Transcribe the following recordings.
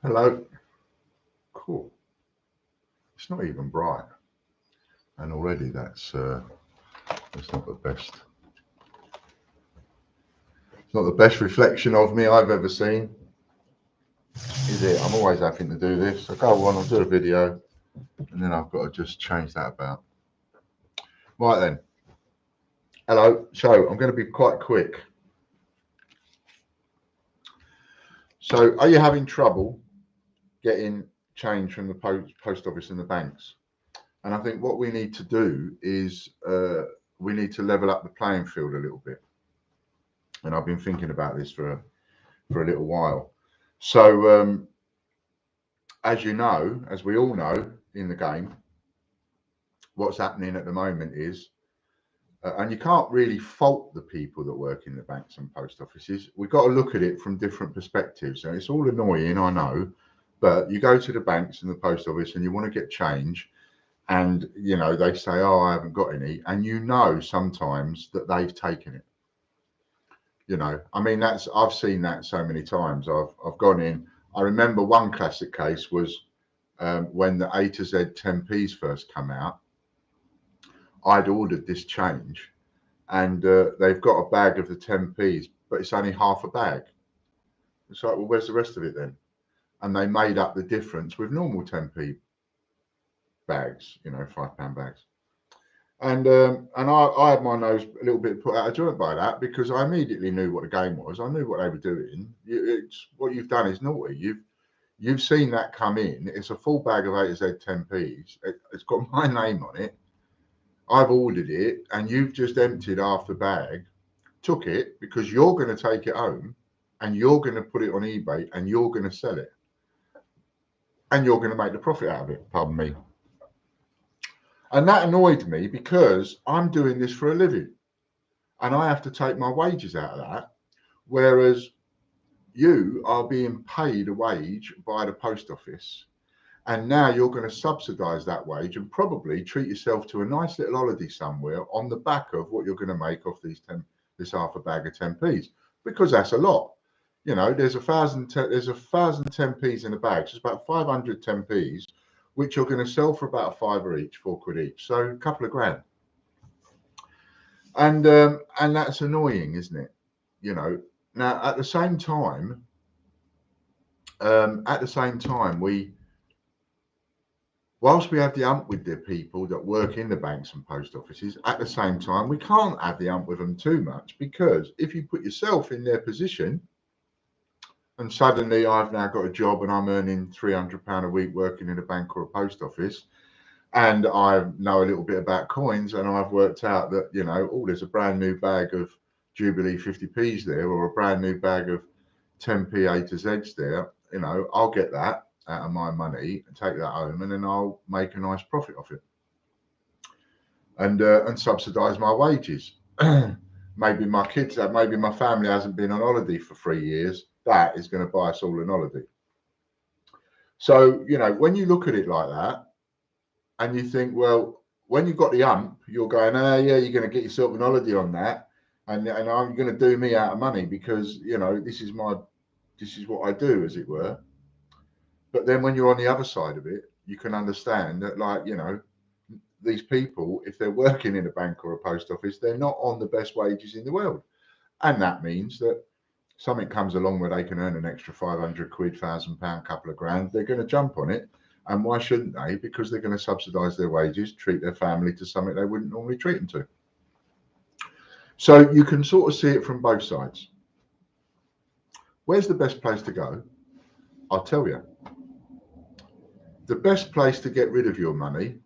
Hello. Cool. It's not even bright, and already that's not the best. It's not the best reflection of me I've ever seen, is it? I'm always having to do this. I go on, I'll do a video, and then I've got to just change that about. Right then. Hello. So I'm going to be quite quick. So, are you having trouble getting change from the post office and the banks? And I think what we need to do is we need to level up the playing field a little bit. And I've been thinking about this for a little while. So, as you know, as we all know in the game, what's happening at the moment is, and you can't really fault the people that work in the banks and post offices. We've got to look at it from different perspectives. And it's all annoying, I know, but you go to the banks and the post office and you want to get change. And, you know, they say, oh, I haven't got any. And you know sometimes that they've taken it. You know, I mean, I've seen that so many times. I've gone in. I remember one classic case was when the A to Z 10p's first come out. I'd ordered this change, and they've got a bag of the 10p's, but it's only half a bag. It's like, well, where's the rest of it then? And they made up the difference with normal 10p bags, you know, £5 bags. And I had my nose a little bit put out of joint by that because I immediately knew what the game was. I knew what they were doing. It's what you've done is naughty. You've seen that come in. It's a full bag of A to Z 10p's. It's got my name on it. I've ordered it, and you've just emptied half the bag, took it because you're going to take it home, and you're going to put it on eBay, and you're going to sell it, and you're going to make the profit out of it. Pardon me. And that annoyed me because I'm doing this for a living and I have to take my wages out of that. Whereas you are being paid a wage by the post office. And now you're going to subsidise that wage and probably treat yourself to a nice little holiday somewhere on the back of what you're going to make off this half a bag of 10p's, because that's a lot. You know, there's 1,000 10p's in a bag, so it's about 500 10p's, which you're going to sell for about £5 each, £4 each, so a couple of grand. And that's annoying, isn't it? You know. Now at the same time, whilst we have the ump with the people that work in the banks and post offices, at the same time we can't have the ump with them too much, because if you put yourself in their position, and suddenly I've now got a job and I'm earning £300 a week working in a bank or a post office, and I know a little bit about coins, and I've worked out that, you know, oh, there's a brand new bag of Jubilee 50p's there, or a brand new bag of 10p A to Z's there, you know, I'll get that out of my money and take that home, and then I'll make a nice profit off it, and subsidise my wages. Maybe my kids, maybe my family hasn't been on holiday for 3 years. That is going to buy us all an holiday. So, you know, when you look at it like that, and you think, well, when you've got the ump, you're going, yeah, you're going to get yourself an holiday on that, and I'm going to do me out of money because, you know, this is what I do, as it were. But then when you're on the other side of it, you can understand that, like, you know, these people, if they're working in a bank or a post office, they're not on the best wages in the world. And that means that something comes along where they can earn an extra 500 quid, £1,000, couple of grand, they're going to jump on it. And why shouldn't they? Because they're going to subsidise their wages, treat their family to something they wouldn't normally treat them to. So you can sort of see it from both sides. Where's the best place to go? I'll tell you. The best place to get rid of your money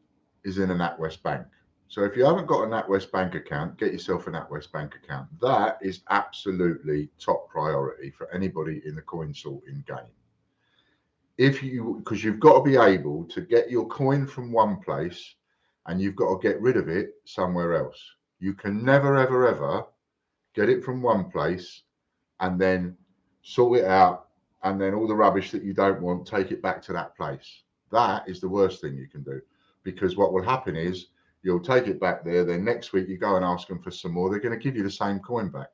is in a NatWest bank. So if you haven't got a NatWest bank account, get yourself a NatWest bank account. That is absolutely top priority for anybody in the coin sorting game. Because you've got to be able to get your coin from one place and you've got to get rid of it somewhere else. You can never, ever, ever get it from one place and then sort it out, and then all the rubbish that you don't want, take it back to that place. That is the worst thing you can do, because what will happen is you'll take it back there, then next week you go and ask them for some more, they're going to give you the same coin back.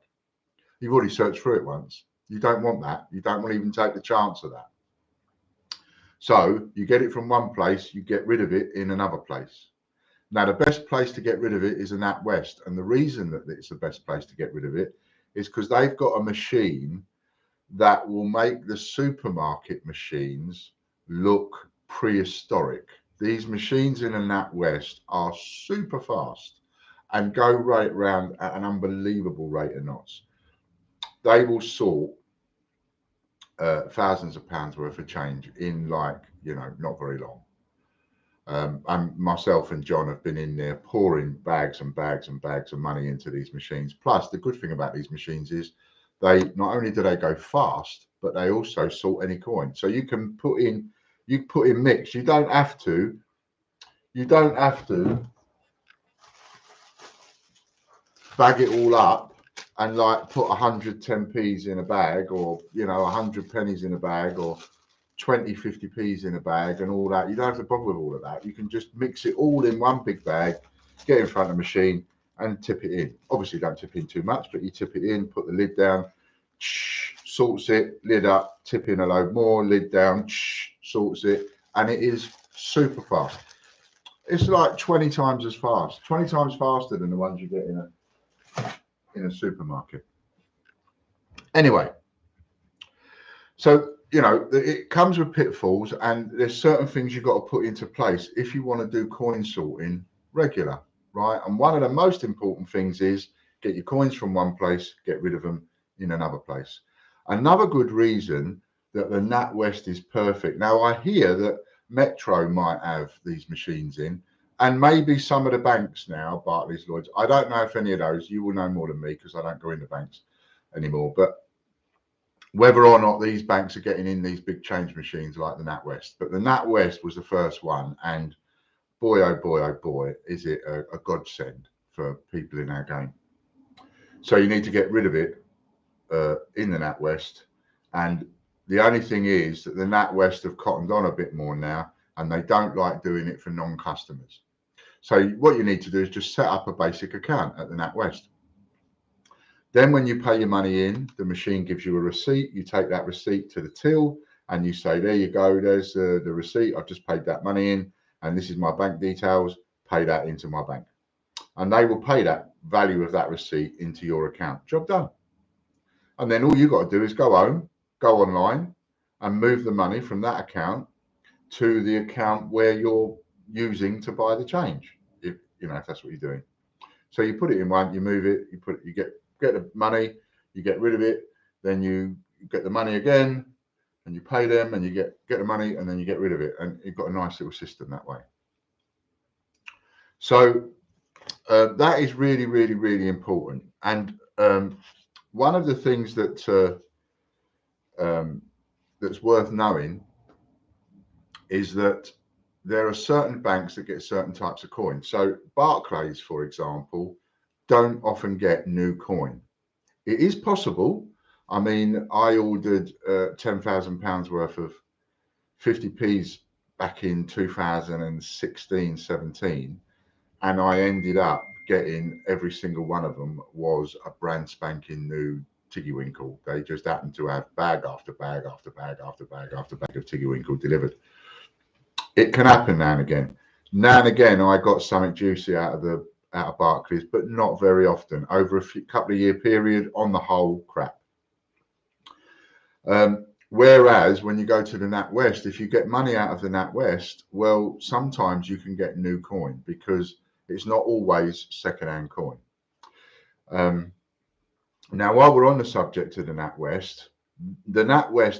You've already searched through it once. You don't want that. You don't want to even take the chance of that. So you get it from one place, you get rid of it in another place. Now, the best place to get rid of it is a NatWest. And the reason that it's the best place to get rid of it is because they've got a machine that will make the supermarket machines look prehistoric. These machines in a NatWest are super fast and go right round at an unbelievable rate of knots. They will sort thousands of pounds worth of change in, like, not very long. And myself and John have been in there pouring bags and bags and bags of money into these machines. Plus, the good thing about these machines is they not only do they go fast, but they also sort any coin. So you can put in mix. You don't have to bag it all up and like put 100 10p's in a bag, or 100 pennies in a bag, or 20 50p's in a bag and all that. You don't have to bother with all of that. You can just mix it all in one big bag, get in front of the machine and tip it in. Obviously don't tip in too much, but you tip it in, put the lid down, sorts it, lid up, tip in a load more, lid down, sorts it, and it is super fast. It's like 20 times as fast, 20 times faster than the ones you get in a supermarket. Anyway, so it comes with pitfalls, and there's certain things you've got to put into place if you want to do coin sorting regular, right? And one of the most important things is get your coins from one place, get rid of them in another place. Another good reason that the NatWest is perfect. Now, I hear that Metro might have these machines in, and maybe some of the banks now, Barclays, Lloyds. I don't know if any of those, you will know more than me because I don't go into banks anymore, but whether or not these banks are getting in these big change machines like the NatWest. But the NatWest was the first one, and boy, oh boy, oh boy, is it a godsend for people in our game. So you need to get rid of it in the NatWest. And the only thing is that the NatWest have cottoned on a bit more now, and they don't like doing it for non-customers. So what you need to do is just set up a basic account at the NatWest. Then when you pay your money in, the machine gives you a receipt. You take that receipt to the till and you say, there you go, there's the receipt. I've just paid that money in and this is my bank details. Pay that into my bank. And they will pay that value of that receipt into your account. Job done. And then all you got to do is go home, go online and move the money from that account to the account where you're using to buy the change, if that's what you're doing. So you put it in one, you move it, you get the money, you get rid of it, then you get the money again and you pay them and you get the money and then you get rid of it, and you've got a nice little system that way. So that is really, really, really important. And one of the things that that's worth knowing is that there are certain banks that get certain types of coins. So Barclays, for example, don't often get new coin. It is possible. I mean, I ordered £10,000 worth of 50p's back in 2016, 17, and I ended up getting every single one of them was a brand spanking new Tiggywinkle. They just happened to have bag after bag after bag after bag after bag of Tiggywinkle delivered. It can happen now and again. Now and again, I got something juicy out of Barclays, but not very often. Over a couple of year period, on the whole, crap. Whereas when you go to the NatWest, if you get money out of the NatWest, well, sometimes you can get new coin because it's not always second-hand coin. Now, while we're on the subject of the NatWest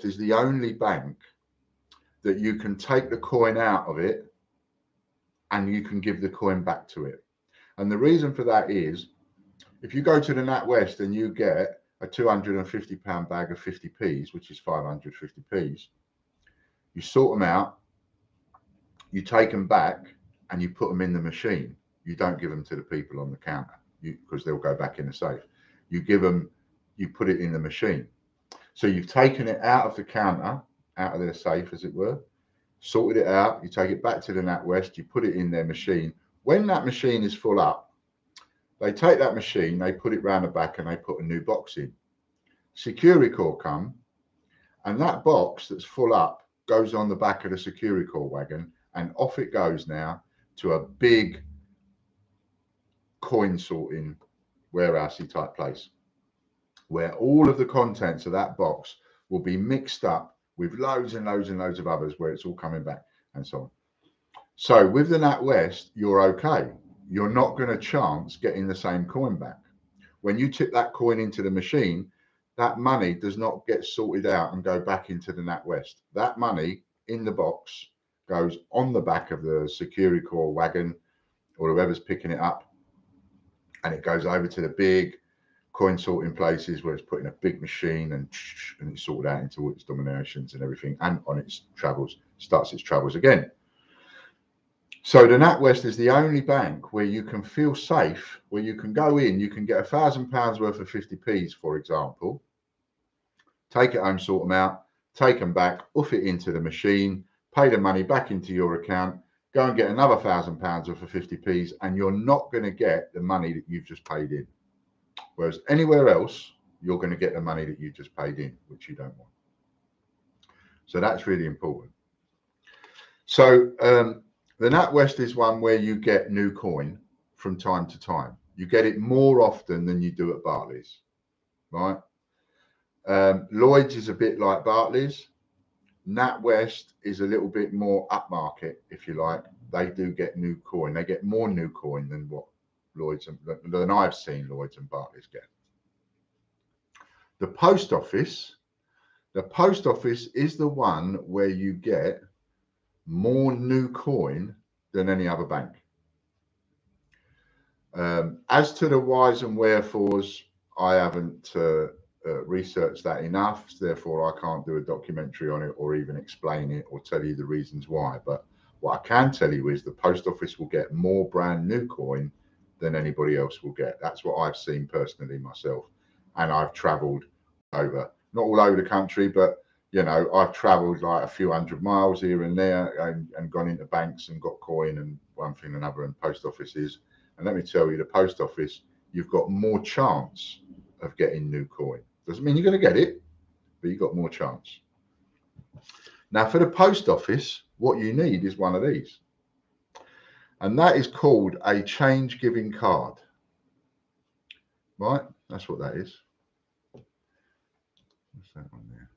is the only bank that you can take the coin out of it and you can give the coin back to it. And the reason for that is if you go to the NatWest and you get a £250 bag of 50p's, which is 550p's, you sort them out, you take them back and you put them in the machine. You don't give them to the people on the counter because they'll go back in the safe. You put it in the machine. So you've taken it out of the counter, out of their safe, as it were, sorted it out, you take it back to the NatWest, you put it in their machine. When that machine is full up, they take that machine, they put it round the back and they put a new box in. Securicor come, and that box that's full up goes on the back of the Securicor wagon, and off it goes now to a big coin sorting warehousey type place, where all of the contents of that box will be mixed up with loads and loads and loads of others, where it's all coming back and so on. So with the NatWest, you're okay. You're not going to chance getting the same coin back. When you tip that coin into the machine, that money does not get sorted out and go back into the NatWest. That money in the box goes on the back of the Securicor wagon or whoever's picking it up, and it goes over to the big coin sorting places where it's put in a big machine and it's sorted out into all its denominations and everything, and on its travels, starts its travels again. So the NatWest is the only bank where you can feel safe, where you can go in, you can get £1,000 worth of 50p's, for example, take it home, sort them out, take them back, oof it into the machine, pay the money back into your account, go and get another £1,000 worth of 50p's, and you're not going to get the money that you've just paid in. Whereas anywhere else, you're going to get the money that you just paid in, which you don't want. So that's really important. So the NatWest is one where you get new coin from time to time. You get it more often than you do at Barclays, right? Lloyd's is a bit like Barclays. NatWest is a little bit more upmarket, if you like. They do get new coin. They get more new coin than what Lloyd's than I've seen Lloyd's and Barclays get. The post office is the one where you get more new coin than any other bank. As to the whys and wherefores, I haven't researched that enough, therefore I can't do a documentary on it or even explain it or tell you the reasons why. But what I can tell you is the post office will get more brand new coin than anybody else will get. That's what I've seen personally myself, and I've travelled over, not all over the country, but you know, I've travelled like a few hundred miles here and there and gone into banks and got coin and one thing and another and post offices. And let me tell you, the post office, you've got more chance of getting new coin. Doesn't mean you're going to get it, but you've got more chance. Now, for the post office, what you need is one of these. And that is called a change giving card. Right? That's what that is. What's that one there?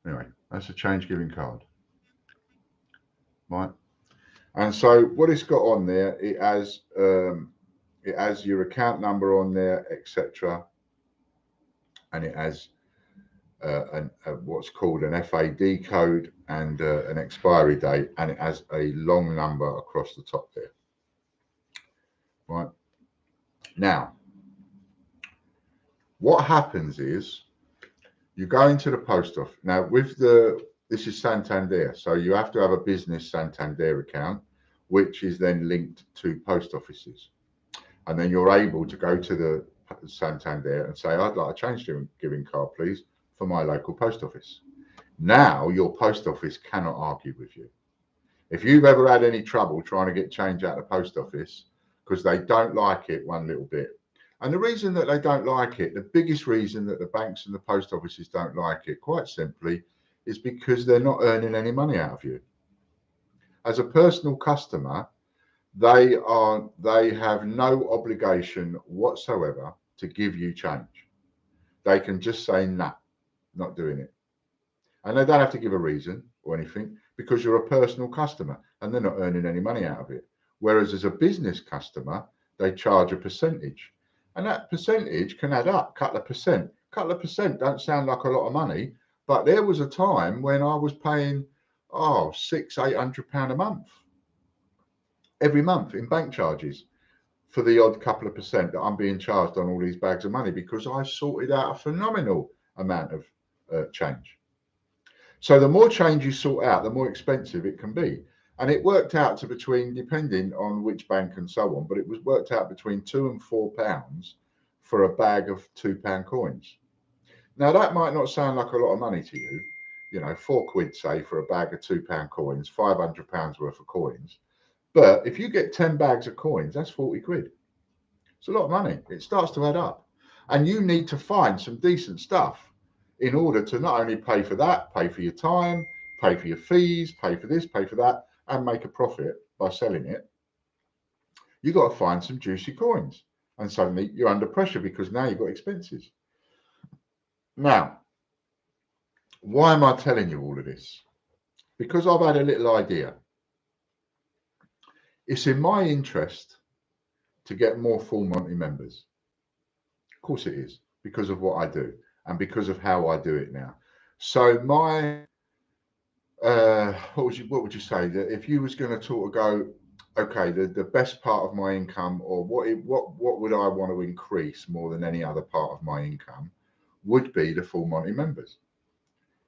Anyway, that's a change giving card. Right? And so what it's got on there, it has your account number on there, etc. And it has what's called an FAD code and an expiry date, and it has a long number across the top there. Right. Now, what happens is you go into the post office. Now, this is Santander, so you have to have a business Santander account, which is then linked to post offices. And then you're able to go to the Santander and say, I'd like a change giving card, please, for my local post office. Now your post office cannot argue with you. If you've ever had any trouble trying to get change out of the post office because they don't like it one little bit, and the reason that they don't like it, the biggest reason that the banks and the post offices don't like it, quite simply, is because they're not earning any money out of you. As a personal customer, they have no obligation whatsoever to give you change. They can just say, nah, not doing it. And they don't have to give a reason or anything because you're a personal customer and they're not earning any money out of it. Whereas as a business customer, they charge a percentage. And that percentage can add up, couple of percent. Couple of percent don't sound like a lot of money, but there was a time when I was paying, £600-800 a month, every month in bank charges for the odd couple of percent that I'm being charged on all these bags of money because I sorted out a phenomenal amount of change. So the more change you sort out, the more expensive it can be. And it worked out to between, depending on which bank and so on, but it was worked out between £2 and £4 for a bag of £2 coins. Now that might not sound like a lot of money to you, you know, £4 say for a bag of £2 coins, £500 worth of coins. But if you get 10 bags of coins, that's 40 quid. It's a lot of money. It starts to add up. And you need to find some decent stuff in order to not only pay for that, pay for your time, pay for your fees, pay for this, pay for that, and make a profit by selling it, you've got to find some juicy coins. And suddenly you're under pressure because now you've got expenses. Now, why am I telling you all of this? Because I've had a little idea. It's in my interest to get more Full Monty members. Of course it is, because of what I do and because of how I do it now. So my, what would you say? That if you was going to sort of go, okay, the best part of my income, or what would I want to increase more than any other part of my income, would be the Full Monty members.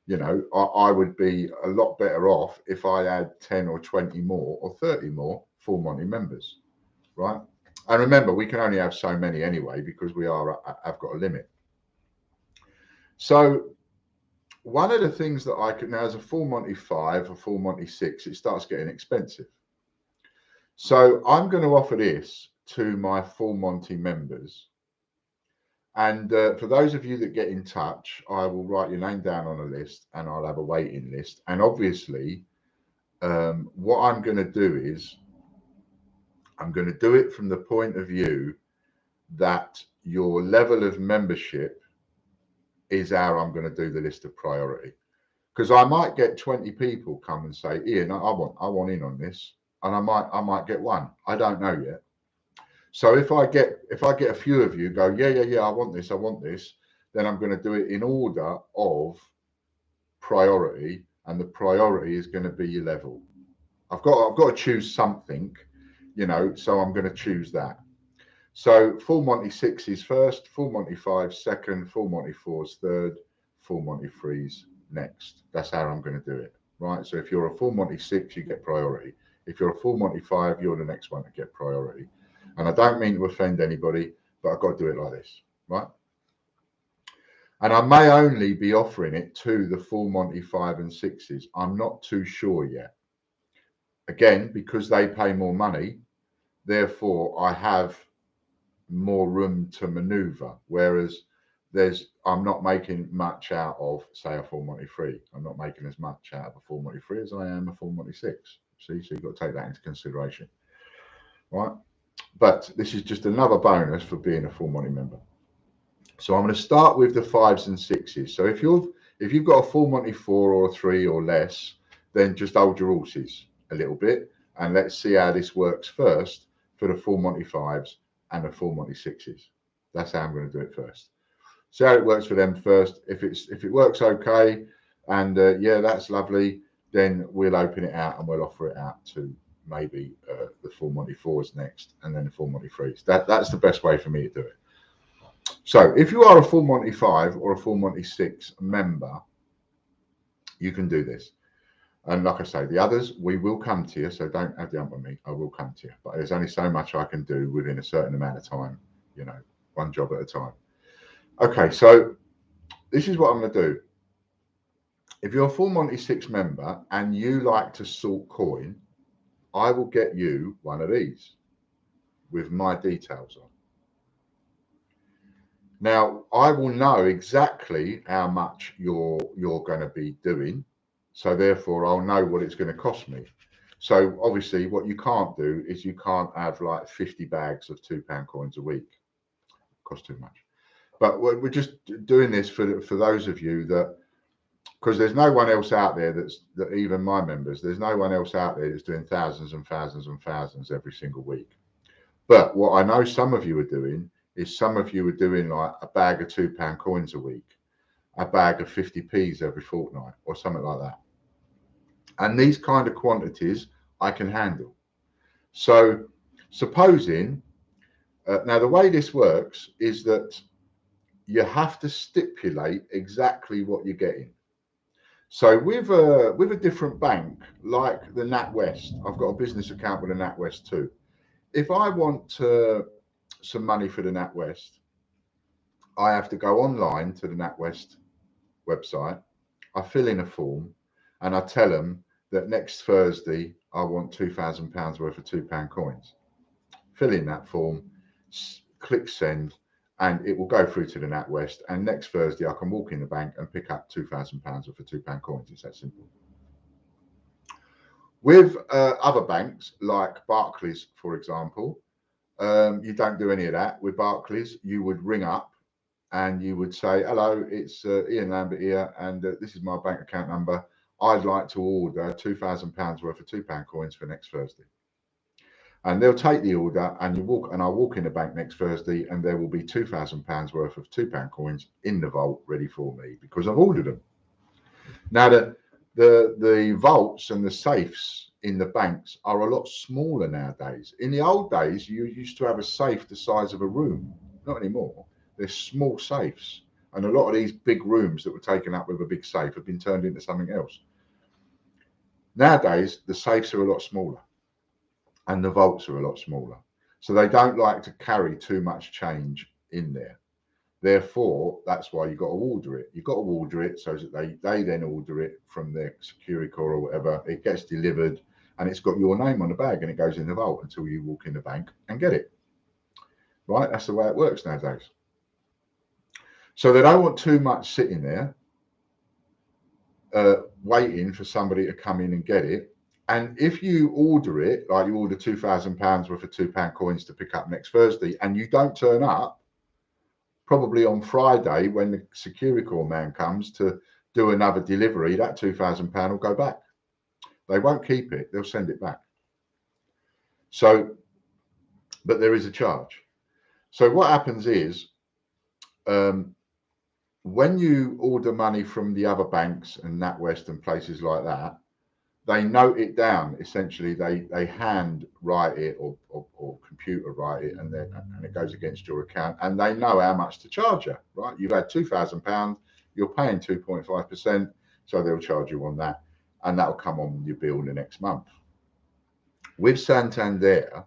You know, I would be a lot better off if I had 10 or 20 more or 30 more Full Monty members, right? And remember, we can only have so many anyway because I've got a limit. So one of the things that I could now, as a Full Monty 5 or Full Monty 6, it starts getting expensive. So I'm going to offer this to my Full Monty members. And for those of you that get in touch, I will write your name down on a list and I'll have a waiting list. And obviously, what I'm going to do is I'm going to do it from the point of view that your level of membership is how I'm going to do the list of priority. Because I might get 20 people come and say, Ian, I want in on this. And I might get one. I don't know yet. So if I get a few of you go, yeah, I want this, then I'm going to do it in order of priority, and the priority is going to be your level. I've got to choose something, you know, so I'm going to choose that. So Full Monty 6 is first, Full Monty 5 second, Full Monty 4 is third, Full Monty 3 is next. That's how I'm going to do it, right? So if you're a Full Monty 6, you get priority. If you're a Full Monty 5, you're the next one to get priority. And I don't mean to offend anybody, but I've got to do it like this, right? And I may only be offering it to the Full Monty 5 and 6s. I'm not too sure yet. Again, because they pay more money, therefore I have more room to maneuver. Whereas I'm not making much out of, say, a Full Monty 3. I'm not making as much out of a Full Monty 3 as I am a Full Monty 6. See, so you've got to take that into consideration, right? But this is just another bonus for being a Full Monty member. So I'm going to start with the 5s and 6s. So if you've got a Full Monty 4 or a 3 or less, then just hold your horses a little bit and let's see how this works first for the Full Monty 5s and the Full Monty 6s. That's how I'm going to do it first. See how it works for them first. If it works okay, and yeah, that's lovely, then we'll open it out and we'll offer it out to maybe the Full Monty 4s next, and then the Full Monty 3s. That's the best way for me to do it. So if you are a Full Monty 5 or a Full Monty 6 member, you can do this. And like I say, the others, we will come to you. So don't have the ump on me. I will come to you. But there's only so much I can do within a certain amount of time, you know, one job at a time. Okay, so this is what I'm going to do. If you're a Full Monty 6 member and you like to sort coin, I will get you one of these with my details on. Now, I will know exactly how much you're going to be doing. So therefore, I'll know what it's going to cost me. So obviously, what you can't do is you can't have like 50 bags of £2 coins a week. It costs too much. But we're just doing this for those of you that, because there's no one else out there that even my members, there's no one else out there that's doing thousands and thousands and thousands every single week. But what I know some of you are doing is some of you are doing like a bag of £2 coins a week, a bag of 50p's every fortnight or something like that. And these kind of quantities I can handle. So supposing, now the way this works is that you have to stipulate exactly what you're getting. So with a different bank, like the NatWest, I've got a business account with the NatWest too. If I want some money for the NatWest, I have to go online to the NatWest website. I fill in a form and I tell them that next Thursday I want £2,000 worth of £2 coins. Fill in that form, click send, and it will go through to the NatWest. And next Thursday I can walk in the bank and pick up £2,000 worth of £2 coins. It's that simple. With other banks like Barclays, for example, you don't do any of that. With Barclays, you would ring up and you would say, hello, it's Ian Lambert here, and this is my bank account number. I'd like to order £2,000 worth of £2 coins for next Thursday. And they'll take the order, and I'll walk in the bank next Thursday, and there will be £2,000 worth of £2 coins in the vault ready for me because I've ordered them. Now, the vaults and the safes in the banks are a lot smaller nowadays. In the old days, you used to have a safe the size of a room. Not anymore. They're small safes. And a lot of these big rooms that were taken up with a big safe have been turned into something else. Nowadays, the safes are a lot smaller and the vaults are a lot smaller. So they don't like to carry too much change in there. Therefore, that's why you've got to order it. You've got to order it so that they then order it from their Securicor or whatever. It gets delivered and it's got your name on the bag and it goes in the vault until you walk in the bank and get it. Right? That's the way it works nowadays. So they don't want too much sitting there waiting for somebody to come in and get it. And if you order it, like you order £2,000 worth of £2 coins to pick up next Thursday and you don't turn up, probably on Friday when the Securicor man comes to do another delivery, that £2,000 will go back. They won't keep it, they'll send it back. So, but there is a charge. So what happens is, when you order money from the other banks and NatWest and places like that, they note it down. Essentially, they hand write it or computer write it, and it goes against your account, and they know how much to charge you. Right? You've had £2,000, you're paying 2.5%, so they'll charge you on that, and that'll come on your bill the next month. With Santander,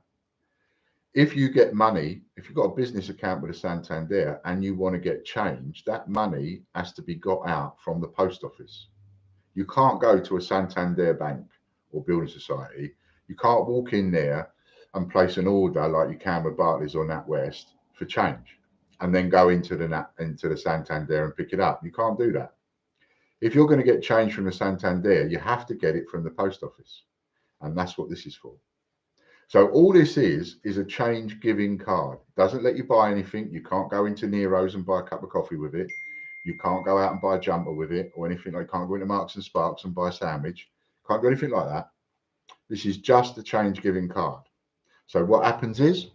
if you get money, if you've got a business account with a Santander and you want to get change, that money has to be got out from the post office. You can't go to a Santander bank or building society. You can't walk in there and place an order like you can with Barclays or NatWest for change and then go into the Santander and pick it up. You can't do that. If you're going to get change from the Santander, you have to get it from the post office. And that's what this is for. So all this is a change giving card. It doesn't let you buy anything. You can't go into Nero's and buy a cup of coffee with it. You can't go out and buy a jumper with it or anything. Like, you can't go into Marks and Sparks and buy a sandwich. Can't do anything like that. This is just a change giving card. So what happens is,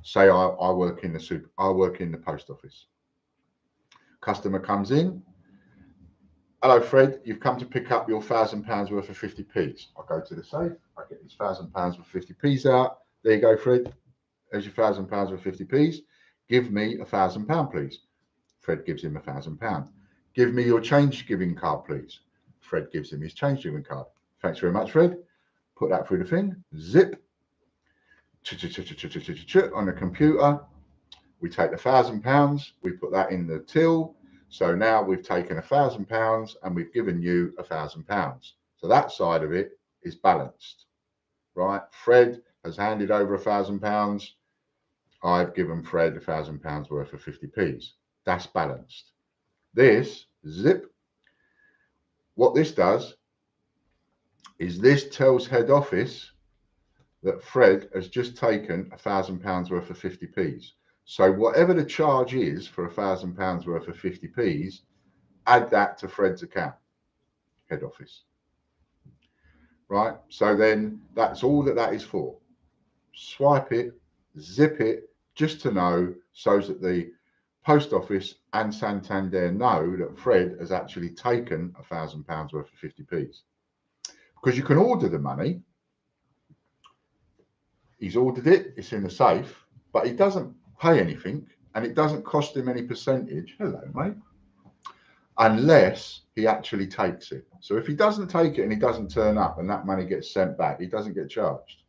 say I work in the post office. Customer comes in. Hello, Fred. You've come to pick up your £1,000 worth of 50p's. I go to the safe. I get these £1,000 worth of 50p's out. There you go, Fred. There's your £1,000 worth of 50p's. Give me £1,000, please. Fred gives him £1,000. Give me your change giving card, please. Fred gives him his change giving card. Thanks very much, Fred. Put that through the thing. Zip. On the computer. We take the £1,000. We put that in the till. So now we've taken £1,000 and we've given you £1,000. So that side of it is balanced, right? Fred has handed over £1,000. I've given Fred £1,000 worth of 50p's. That's balanced. This, zip. What this does is this tells head office that Fred has just taken £1,000 worth of 50p's. So whatever the charge is for £1,000 worth of 50p's, add that to Fred's account, head office. Right? So then that's all that is for. Swipe it, zip it, just to know, so that the post office and Santander know that Fred has actually taken £1,000 worth of 50p's. Because you can order the money. He's ordered it, it's in the safe, but he doesn't pay anything and it doesn't cost him any percentage. Hello, mate. Unless he actually takes it. So if he doesn't take it and he doesn't turn up and that money gets sent back, he doesn't get charged.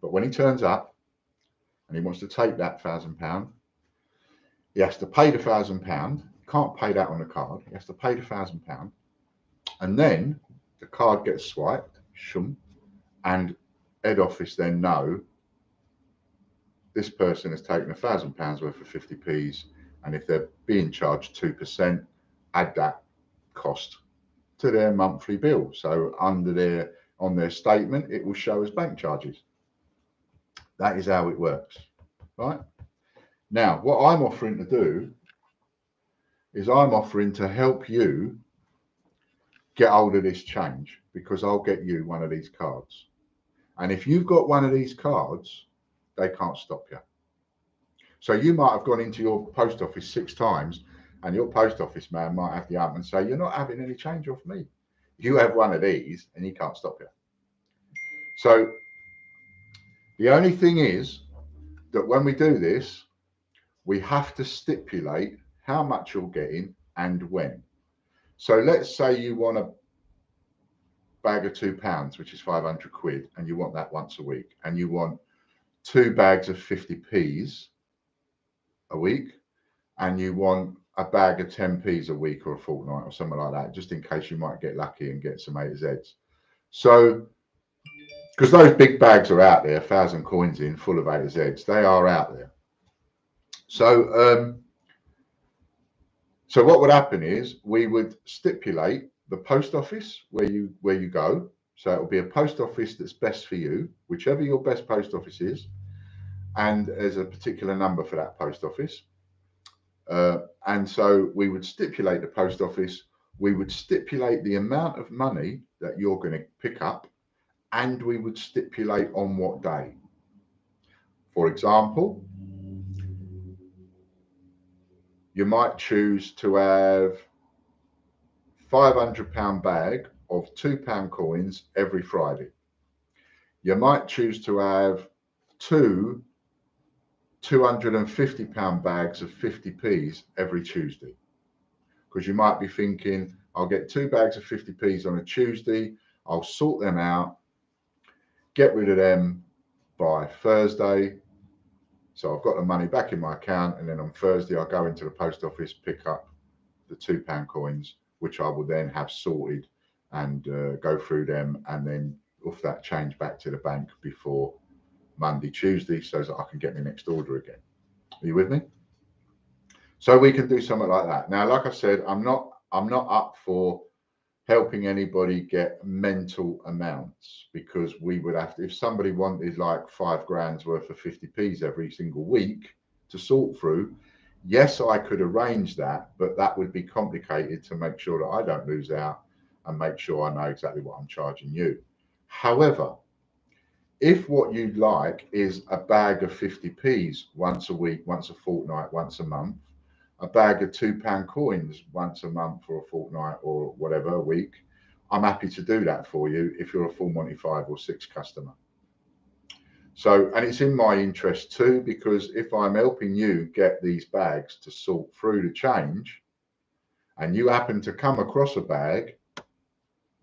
But when he turns up and he wants to take that £1,000, he has to pay the £1,000. He can't pay that on the card. He has to pay the £1,000. And then the card gets swiped, and head office then know this person has taken £1,000 worth of 50p's, and if they're being charged 2%, add that cost to their monthly bill. So under their on their statement, it will show as bank charges. That is how it works, right? Now, what I'm offering to do is I'm offering to help you get hold of this change, because I'll get you one of these cards. And if you've got one of these cards, they can't stop you. So you might have gone into your post office 6 times, and your post office man might have the arm and say, you're not having any change off me. You have one of these and he can't stop you. So the only thing is that when we do this, we have to stipulate how much you're getting and when. So let's say you want a bag of £2, which is 500 quid, and you want that once a week, and you want 2 bags of 50p's a week, and you want a bag of 10p's a week or a fortnight or something like that, just in case you might get lucky and get some A to Z's. So, because those big bags are out there, 1,000 coins in, full of A to Z's, they are out there. So, so what would happen is we would stipulate the post office where you go. So it will be a post office that's best for you, whichever your best post office is, and there's a particular number for that post office. And so we would stipulate the post office, we would stipulate the amount of money that you're going to pick up, and we would stipulate on what day. For example, you might choose to have £500 bag of £2 coins every Friday. You might choose to have 2 £250 bags of 50p's every Tuesday, because you might be thinking, I'll get 2 bags of 50p's on a Tuesday, I'll sort them out, get rid of them by Thursday, so I've got the money back in my account, and then on Thursday I'll go into the post office, pick up the £2 coins, which I will then have sorted and go through them, and then off that change back to the bank before Monday, Tuesday, so that I can get my next order again. Are you with me? So we can do something like that. Now, like I said, I'm not up for helping anybody get mental amounts, because we would have to, if somebody wanted like 5 grand's worth of 50p's every single week to sort through, yes, I could arrange that, but that would be complicated to make sure that I don't lose out and make sure I know exactly what I'm charging you. However, if what you'd like is a bag of 50p's once a week, once a fortnight, once a month, a bag of £2 coins once a month or a fortnight or whatever a week, I'm happy to do that for you if you're a full Monty 5 or 6 customer. So, and it's in my interest too, because if I'm helping you get these bags to sort through the change, and you happen to come across a bag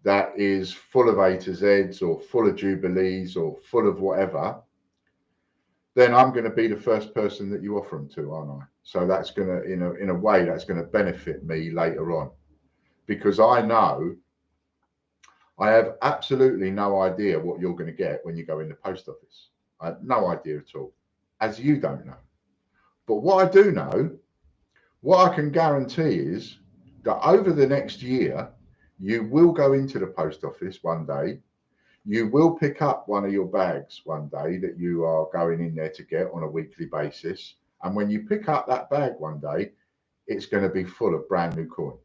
that is full of A to Z's or full of Jubilees or full of whatever, then I'm going to be the first person that you offer them to, aren't I? So that's going to, in a way, that's going to benefit me later on, because I know I have absolutely no idea what you're going to get when you go in the post office. I have no idea at all, as you don't know. But what I do know, what I can guarantee is that over the next year, you will go into the post office one day, you will pick up one of your bags one day that you are going in there to get on a weekly basis. And when you pick up that bag one day, it's going to be full of brand new coin.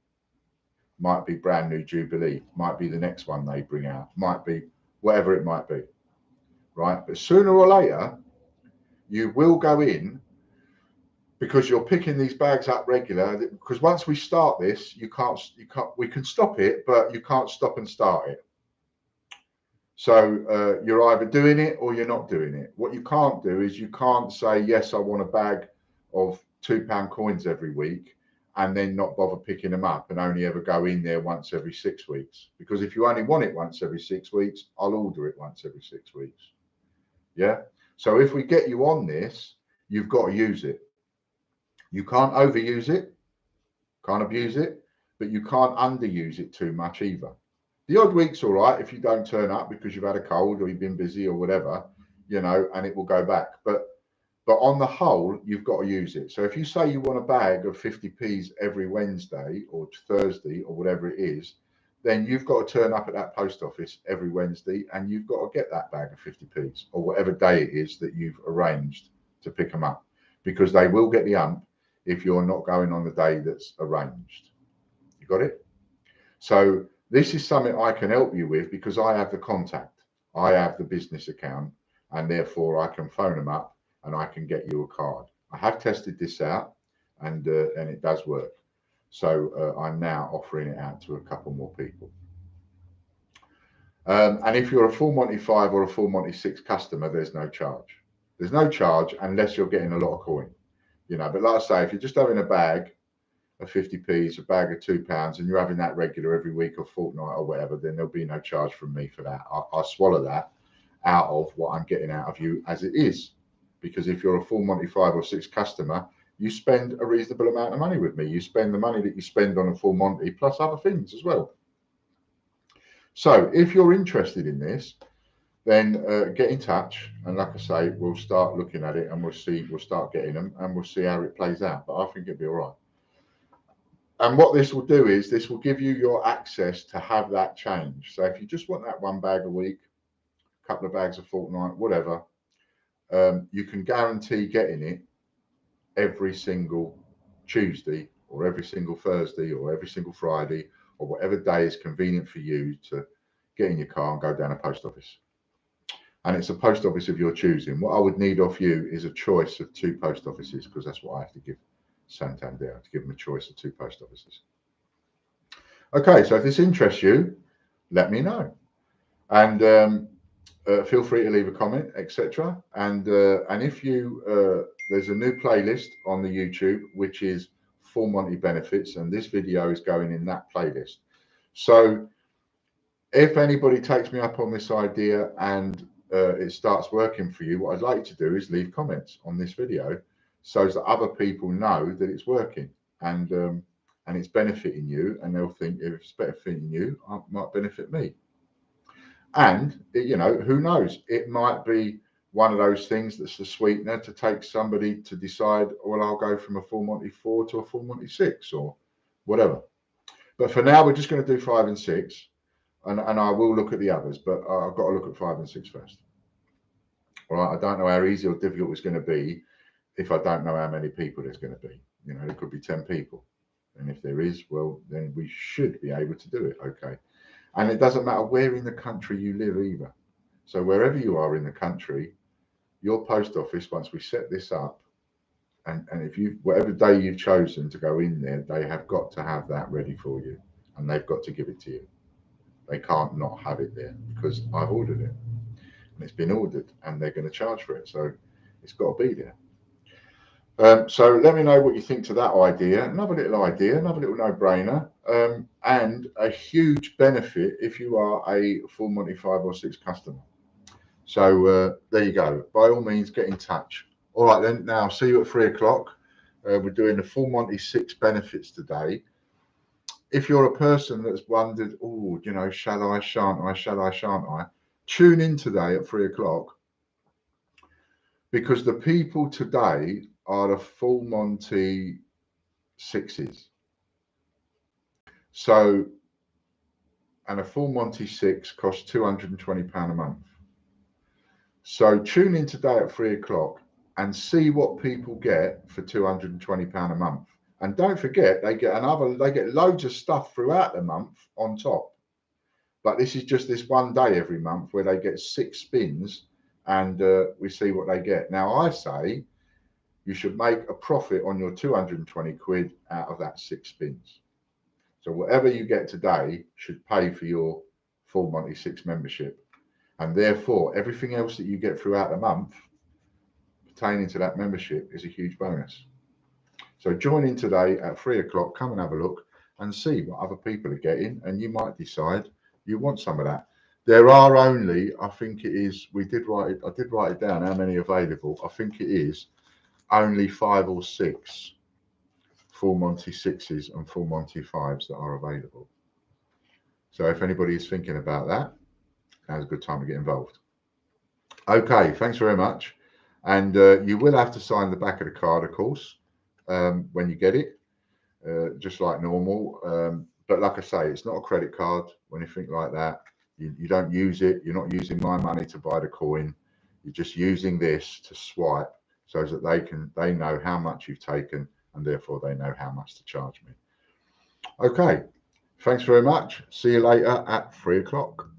Might be brand new Jubilee, might be the next one they bring out, might be whatever it might be, right? But sooner or later, you will go in, because you're picking these bags up regular. Because once we start this, we can stop it, but you can't stop and start it. So you're either doing it or you're not doing it. What you can't do is you can't say, yes, I want a bag of £2 coins every week, and then not bother picking them up and only ever go in there once every 6 weeks. Because if you only want it once every 6 weeks, I'll order it once every 6 weeks. Yeah. So if we get you on this, you've got to use it. You can't overuse it, can't abuse it, but you can't underuse it too much either. The odd week's all right if you don't turn up because you've had a cold or you've been busy or whatever, you know, and it will go back. But on the whole, you've got to use it. So if you say you want a bag of 50p's every Wednesday or Thursday or whatever it is, then you've got to turn up at that post office every Wednesday and you've got to get that bag of 50p's or whatever day it is that you've arranged to pick them up, because they will get the ump if you're not going on the day that's arranged. You got it? So this is something I can help you with because I have the contact, I have the business account, and therefore I can phone them up and I can get you a card. I have tested this out and it does work. So I'm now offering it out to a couple more people. And if you're a Full Monty 5 or a Full Monty 6 customer, there's no charge. There's no charge unless you're getting a lot of coin, you know. But like I say, if you're just having a bag of 50p's, a bag of £2, and you're having that regular every week or fortnight or whatever, then there'll be no charge from me for that. I swallow that out of what I'm getting out of you as it is. Because if you're a Full Monty 5 or 6 customer, you spend a reasonable amount of money with me. You spend the money that you spend on a Full Monty plus other things as well. So if you're interested in this, then get in touch. And like I say, we'll start looking at it and we'll start getting them and we'll see how it plays out. But I think it'll be all right. And what this will do is this will give you your access to have that change. So if you just want that one bag a week, a couple of bags a fortnight, whatever, you can guarantee getting it every single Tuesday or every single Thursday or every single Friday or whatever day is convenient for you to get in your car and go down a post office. And it's a post office of your choosing. What I would need off you is a choice of 2 post offices, because that's what I have to give Santander, to give them a choice of 2 post offices. Okay, so if this interests you, let me know. And feel free to leave a comment, etc. And if you, there's a new playlist on the YouTube, which is Full Monty Benefits, and this video is going in that playlist. So if anybody takes me up on this idea and it starts working for you, what I'd like to do is leave comments on this video so that other people know that it's working and it's benefiting you, and they'll think if it's benefiting you, it might benefit me. And you know, who knows? It might be one of those things that's the sweetener to take somebody to decide, well, I'll go from a Full Monty 4 to a Full Monty 6 or whatever. But for now, we're just going to do 5 and 6, and I will look at the others, but I've got to look at 5 and 6 first. All right, I don't know how easy or difficult it's going to be if I don't know how many people there's going to be. You know, there could be 10 people. And if there is, well, then we should be able to do it. Okay. And it doesn't matter where in the country you live either. So wherever you are in the country, your post office, once we set this up, and if you, whatever day you've chosen to go in there, they have got to have that ready for you, and they've got to give it to you. They can't not have it there because I've ordered it and it's been ordered and they're going to charge for it. So it's got to be there. So let me know what you think to that idea. Another little no-brainer, and a huge benefit if you are a Full Monty 5 or 6 customer. So there you go. By all means, get in touch. All right then. Now, see you at 3 o'clock. We're doing the Full Monty 6 benefits today. If you're a person that's wondered, oh, you know, shall I, shan't I, shall I, shan't I? Tune in today at 3 o'clock, because the people today are the Full Monty 6s. So, and a Full Monty 6 costs £220 a month. So tune in today at 3 o'clock and see what people get for £220 a month. And don't forget, they get loads of stuff throughout the month on top. But this is just this one day every month where they get 6 spins, and we see what they get. Now, I say you should make a profit on your 220 quid out of that 6 spins. So whatever you get today should pay for your Full Monty 6 membership. And therefore, everything else that you get throughout the month pertaining to that membership is a huge bonus. So join in today at 3 o'clock, come and have a look and see what other people are getting, and you might decide you want some of that. There are only, I think it is, I did write it down, how many available. I think it is only 5 or 6 Full Monty 6s and Full Monty 5s that are available. So if anybody is thinking about that, now's a good time to get involved. Okay, thanks very much. And you will have to sign the back of the card, of course, when you get it, just like normal. But like I say, it's not a credit card or anything like that. You don't use it. You're not using my money to buy the coin. You're just using this to swipe so that they know how much you've taken, and therefore they know how much to charge me. Okay, thanks very much. See you later at 3 o'clock.